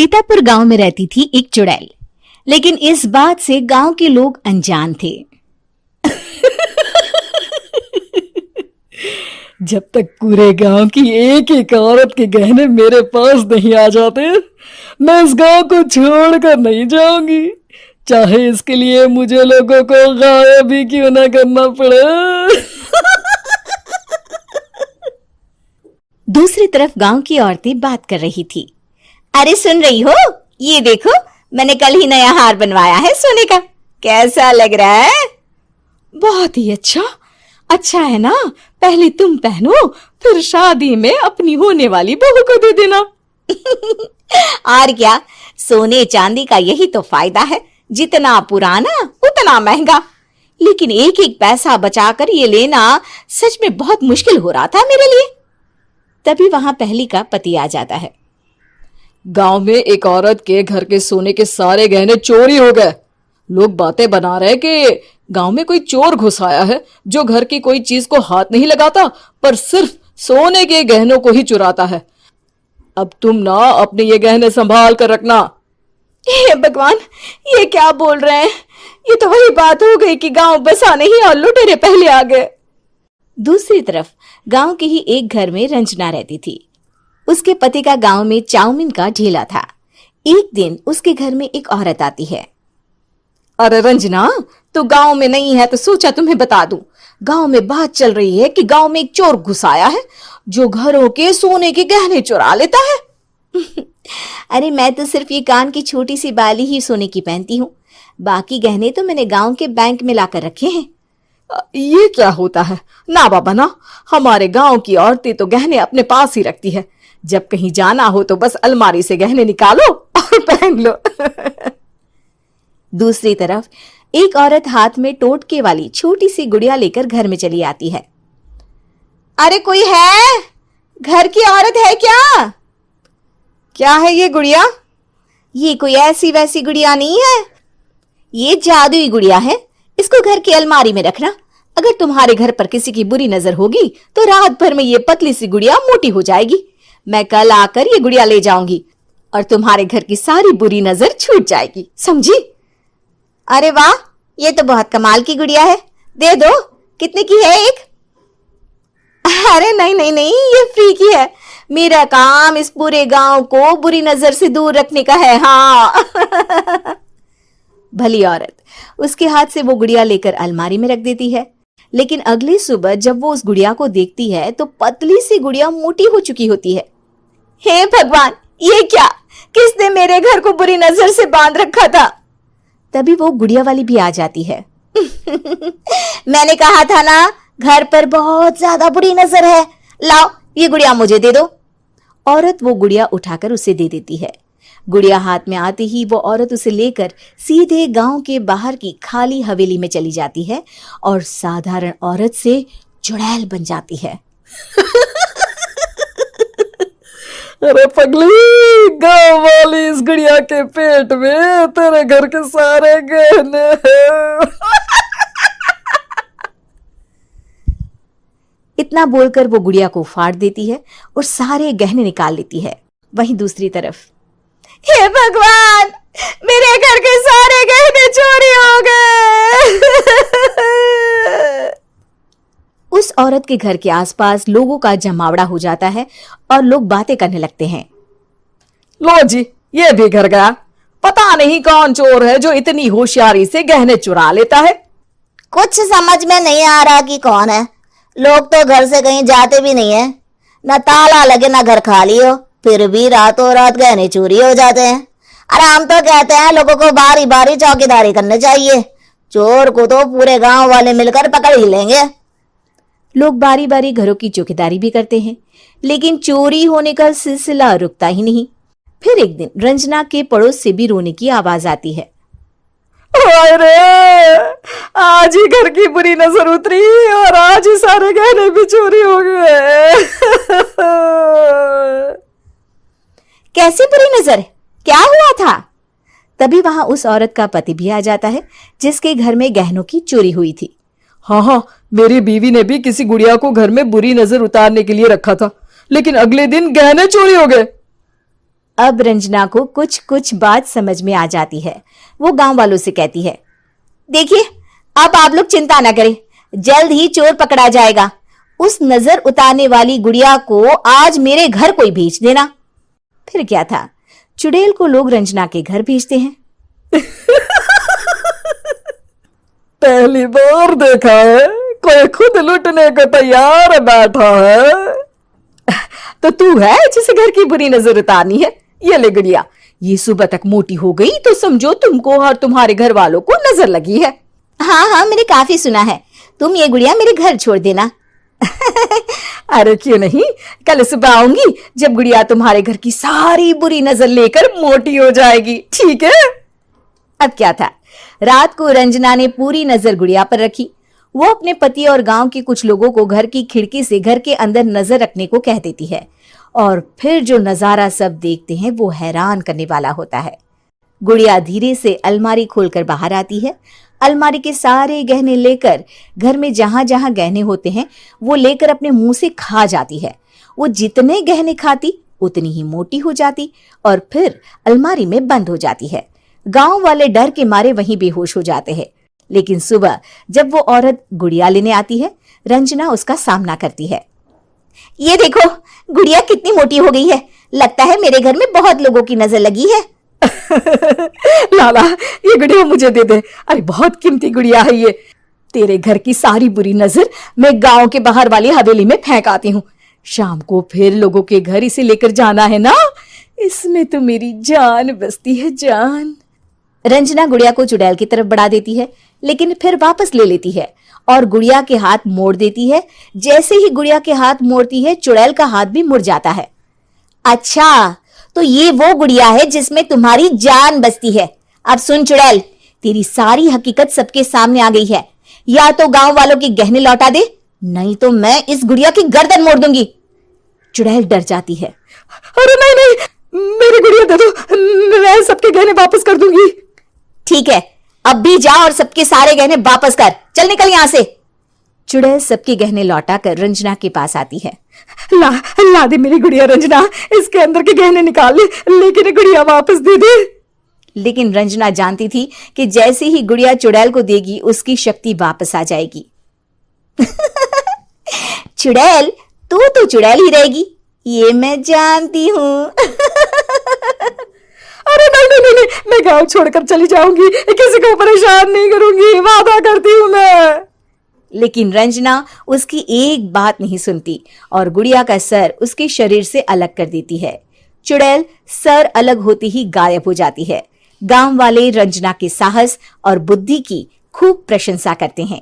सीतापुर गांव में रहती थी एक चुड़ैल, लेकिन इस बात से गांव के लोग अनजान थे। जब तक पूरे गांव की एक एक औरत के गहने मेरे पास नहीं आ जाते, मैं इस गांव को छोड़कर नहीं जाऊंगी, चाहे इसके लिए मुझे लोगों को गायब भी क्यों ना करना पड़े। दूसरी तरफ गांव की औरतें बात कर रही थी। अरे सुन रही हो, ये देखो मैंने कल ही नया हार बनवाया है सोने का, कैसा लग रहा है? बहुत ही अच्छा है ना, पहले तुम पहनो, फिर शादी में अपनी होने वाली बहू को दे देना। और क्या, सोने चांदी का यही तो फायदा है, जितना पुराना उतना महंगा। लेकिन एक एक पैसा बचाकर ये लेना सच में बहुत मुश्किल हो रहा था मेरे लिए। तभी वहां पहली का पति आ जाता है। गांव में एक औरत के घर के सोने के सारे गहने चोरी हो गए। लोग बातें बना रहे कि गांव में कोई चोर घुस आया है जो घर की कोई चीज को हाथ नहीं लगाता, पर सिर्फ सोने के गहनों को ही चुराता है। अब तुम ना अपने ये गहने संभाल कर रखना। हे भगवान, ये क्या बोल रहे हैं? ये तो वही बात हो गई कि गांव बसा नहीं और लुटेरे पहले आ गए। दूसरी तरफ गांव के ही एक घर में रंजना रहती थी। उसके पति का गांव में चाउमीन का ठेला था। एक दिन उसके घर में एक औरत आती है। अरे रंजना, तू गांव में नहीं है तो सोचा तुम्हें बता दूं। गांव में बात चल रही है कि गांव में एक चोर घुस आया है जो घरों के सोने के गहने चुरा लेता है। अरे मैं तो सिर्फ ये कान की छोटी सी बाली ही सोने की पहनती हूँ, बाकी गहने तो मैंने गांव के बैंक में लाकर रखे हैं। ये क्या होता है? ना बाबा ना, हमारे गांव की औरतें तो गहने अपने पास ही रखती है। जब कहीं जाना हो तो बस अलमारी से गहने निकालो और पहन लो। दूसरी तरफ एक औरत हाथ में टोटके वाली छोटी सी गुड़िया लेकर घर में चली आती है। अरे कोई है? घर की औरत है क्या? क्या है ये गुड़िया? ये कोई ऐसी वैसी गुड़िया नहीं है, ये जादुई गुड़िया है। इसको घर की अलमारी में रखना। अगर तुम्हारे घर पर किसी की बुरी नजर होगी तो रात भर में ये पतली सी गुड़िया मोटी हो जाएगी। मैं कल आकर ये गुड़िया ले जाऊंगी और तुम्हारे घर की सारी बुरी नजर छूट जाएगी, समझी? अरे वाह, ये तो बहुत कमाल की गुड़िया है, दे दो। कितने की है एक? अरे नहीं नहीं नहीं, ये फ्री की है। मेरा काम इस पूरे गांव को बुरी नजर से दूर रखने का है। हाँ। भली औरत उसके हाथ से वो गुड़िया लेकर अलमारी में रख देती है। लेकिन अगली सुबह जब वो उस गुड़िया को देखती है तो पतली सी गुड़िया मोटी हो चुकी होती है। हे भगवान, ये क्या? किसने मेरे घर को बुरी नजर से बांध रखा था? तभी वो गुड़िया वाली भी आ जाती है। मैंने कहा था ना, घर पर बहुत ज्यादा बुरी नजर है। लाओ, ये गुड़िया मुझे दे दो। औरत वो गुड़िया उठाकर उसे दे देती है। गुड़िया हाथ में आते ही वो औरत उसे लेकर सीधे गांव के बाहर की खाली हवेली में चली जाती है और साधारण औरत से चुड़ैल बन जाती है। अरे पगली, गांव वाली इस गुड़िया के पेट में तेरे घर के सारे गहने हैं। इतना बोलकर वो गुड़िया को फाड़ देती है और सारे गहने निकाल लेती है। वहीं दूसरी तरफ, हे भगवान, मेरे घर के सारे गहने चोरी हो गए। उस औरत के घर के आसपास लोगों का जमावड़ा हो जाता है और लोग बातें करने लगते हैं। लो जी, ये भी घर गया। पता नहीं कौन चोर है जो इतनी होशियारी से गहने चुरा लेता है। कुछ समझ में नहीं आ रहा कि कौन है। लोग तो घर से कहीं जाते भी नहीं है, न ताला लगे न घर खाली हो, फिर भी रातों रात गहने चोरी हो जाते हैं। अरे हम तो कहते हैं लोगों को बारी बारी चौकीदारी करनी चाहिए, चोर को तो पूरे गांव वाले मिलकर पकड़ ही लेंगे। लोग बारी बारी घरों की चौकीदारी भी करते हैं, लेकिन चोरी होने का सिलसिला रुकता ही नहीं। फिर एक दिन रंजना के पड़ोस से भी रोने की आवाज आती है। अरे आज ही घर की बुरी नजर उतरी और आज ही सारे गहने भी चोरी हो गए। कैसी बुरी नजर? क्या हुआ था? तभी वहां उस औरत का पति भी आ जाता है जिसके घर में गहनों की चोरी हुई थी। हाँ, मेरी बीवी ने भी किसी गुड़िया को घर में बुरी नजर उतारने के लिए रखा था, लेकिन अगले दिन गहने चोरी हो गए। अब रंजना को कुछ कुछ बात समझ में आ जाती है। वो गांव वालों से कहती है, देखिए अब आप लोग चिंता ना करें, जल्द ही चोर पकड़ा जाएगा। उस नजर उतारने वाली गुड़िया को आज मेरे घर कोई भेज देना। फिर क्या था, चुड़ैल को लोग रंजना के घर भेजते हैं। पहली बार देखा है कोई खुद लुटने को तैयार बैठा है। तो तू है जिसे घर की बुरी नजर उतारनी है? ये ले गुड़िया, ये सुबह तक मोटी हो गई तो समझो तुमको और तुम्हारे घर वालों को नजर लगी है। हाँ हाँ, मैंने काफी सुना है। तुम ये गुड़िया मेरे घर छोड़ देना। अरे क्यों नहीं, कल सुबह आऊंगी जब गुड़िया तुम्हारे घर की सारी बुरी नजर लेकर मोटी हो जाएगी, ठीक है? अब क्या था, रात को रंजना ने पूरी नजर गुड़िया पर रखी। वो अपने पति और गांव के कुछ लोगों को घर की खिड़की से घर के अंदर नजर रखने को कह देती है, और फिर जो नजारा सब देखते हैं वो हैरान करने वाला होता है। गुड़िया धीरे से अलमारी खोलकर बाहर आती है। अलमारी के सारे गहने लेकर घर में जहां जहां गहने होते हैं वो लेकर अपने मुंह से खा जाती है। वो जितने गहने खाती उतनी ही मोटी हो जाती और फिर अलमारी में बंद हो जाती है। गांव वाले डर के मारे वहीं बेहोश हो जाते हैं। लेकिन सुबह जब वो औरत गुड़िया लेने आती है, रंजना उसका सामना करती है। ये देखो गुड़िया कितनी मोटी हो गई है, लगता है मेरे घर में बहुत लोगों की नजर लगी है। लाला ये गुड़िया मुझे दे दे, अरे बहुत कीमती गुड़िया है ये। तेरे घर की सारी बुरी नजर मैं गांव के बाहर वाली हवेली में फेंक आती हूँ। शाम को फिर लोगों के घर इसे लेकर जाना है ना, इसमें तो मेरी जान बसती है, जान। रंजना गुड़िया को चुड़ैल की तरफ बढ़ा देती है, लेकिन फिर वापस ले लेती है और गुड़िया के हाथ मोड़ देती है। जैसे ही गुड़िया के हाथ मोड़ती है, चुड़ैल का हाथ भी मुड़ जाता है। अच्छा, तो ये वो गुड़िया है जिसमें तुम्हारी जान बसती है। अब सुन चुड़ैल, तेरी सारी हकीकत सबके सामने आ गई है। या तो गांव वालों के गहने लौटा दे, नहीं तो मैं इस गुड़िया की गर्दन मोड़ दूंगी। चुड़ैल डर जाती है। अरे नहीं नहीं, मेरी गुड़िया दे दो, मैं सबके गहने वापस कर दूंगी। ठीक है, अब भी जा और सबके सारे गहने वापस कर। चल निकल यहां से। चुड़ैल सबके गहने लौटाकर रंजना के पास आती है। ला दे मेरी गुड़िया रंजना, इसके अंदर के गहने निकाल ले, लेकिन गुड़िया वापस दे दे। लेकिन रंजना जानती थी कि जैसे ही गुड़िया चुड़ैल को देगी उसकी शक्ति वापस आ जाएगी। चुड़ैल, तू तो चुड़ैल ही रहेगी, ये मैं जानती हूँ। अरे नहीं नहीं नहीं, मैं गांव छोड़कर चली जाऊंगी, किसी को परेशान नहीं करूंगी, वादा करती हूँ मैं। लेकिन रंजना उसकी एक बात नहीं सुनती और गुड़िया का सर उसके शरीर से अलग कर देती है। चुड़ैल सर अलग होते ही गायब हो जाती है। गांव वाले रंजना के साहस और बुद्धि की खूब प्रशंसा करते हैं।